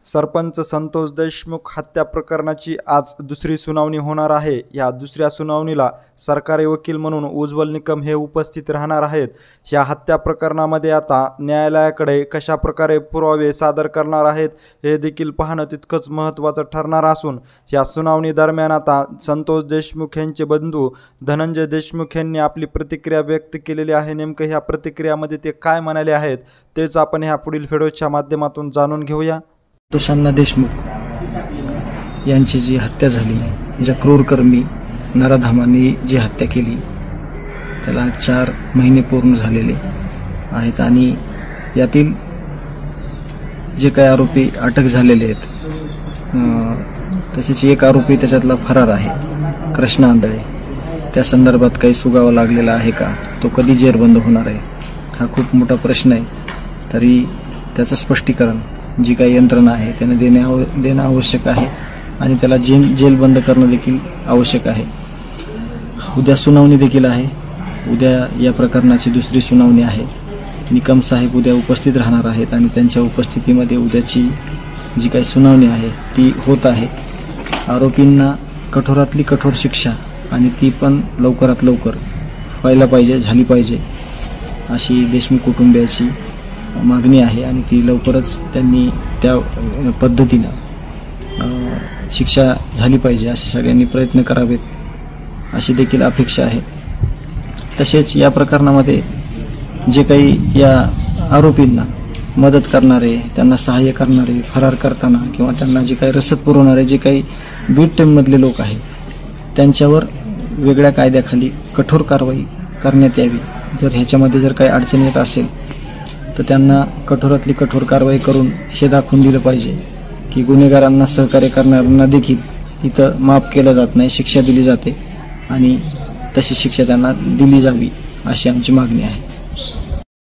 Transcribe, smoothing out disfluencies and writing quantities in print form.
सरपंच संतोष देशमुख हत्या प्रकरणाची आज दुसरी सुनावणी होणार आहे। या दुसऱ्या सुनावणीला सरकारी वकील म्हणून उज्ज्वल निकम हे उपस्थित राहणार आहेत। या हत्या प्रकरणामध्ये आता न्यायालयाकडे कशा प्रकारे पुरावे सादर करणार आहेत हे देखील पाहणं तितकंच महत्त्वाचं ठरणार असून या सुनावणी दरम्यान आता संतोष देशमुख यांचे बंधू धनंजय देशमुख यांनी आपली प्रतिक्रिया व्यक्त केलेली आहे। नेमकं ह्या प्रतिक्रियामध्ये ते काय म्हणाले आहेत तेच आपण ह्या पुढील व्हिडिओच्या माध्यमातून जाणून घेऊया। संतोष देशमुख यांची जी हत्या झाली, ज्या क्रूरकर्मी नराधमांनी जी हत्या केली त्याला 4 महिने पूर्ण झालेले आहेत आणि यातील जे काही आरोपी अटक झालेले आहेत तसेच एक आरोपी त्याच्यातला फरार आहे कृष्णा आंधळे। त्या संदर्भात काही सुगावा लागलेला आहे का, तो कधी जेरबंद होणार आहे हा खूप मोठा प्रश्न आहे। तरी त्याचं स्पष्टीकरण जी काही यंत्रणा आहे त्याने देणं आवश्यक आहे आणि त्याला जेल बंद करणं देखील आवश्यक आहे। उद्या सुनावणी देखील आहे। उद्या या प्रकरणाची दुसरी सुनावणी आहे। निकम साहेब उद्या उपस्थित राहणार आहेत आणि त्यांच्या उपस्थितीमध्ये उद्याची जी काही सुनावणी आहे ती होत आहे। आरोपींना कठोरातली कठोर शिक्षा आणि ती पण लवकरात लवकर व्हायला पाहिजे, झाली पाहिजे अशी देशमुख कुटुंबियाची मागणी आहे आणि ती लवकरच त्यांनी त्या पद्धतीनं शिक्षा झाली पाहिजे असे सगळ्यांनी प्रयत्न करावेत अशी देखील अपेक्षा आहे। तसेच या प्रकरणामध्ये जे काही या आरोपींना मदत करणारे, त्यांना सहाय्य करणारे, फरार करताना किंवा त्यांना जे काही रसद पुरवणारे जे काही बीट टीममधले लोक आहेत त्यांच्यावर वेगळ्या कायद्याखाली कठोर कारवाई करण्यात यावी। जर ह्याच्यामध्ये जर काही अडचण येत असेल तर त्यांना कठोरातली कठोर कारवाई करून हे दाखवून दिलं पाहिजे की गुन्हेगारांना सहकार्य करणाऱ्यांना देखील इथं माफ केलं जात नाही, शिक्षा दिली जाते आणि तशी शिक्षा त्यांना दिली जावी अशी आमची मागणी आहे।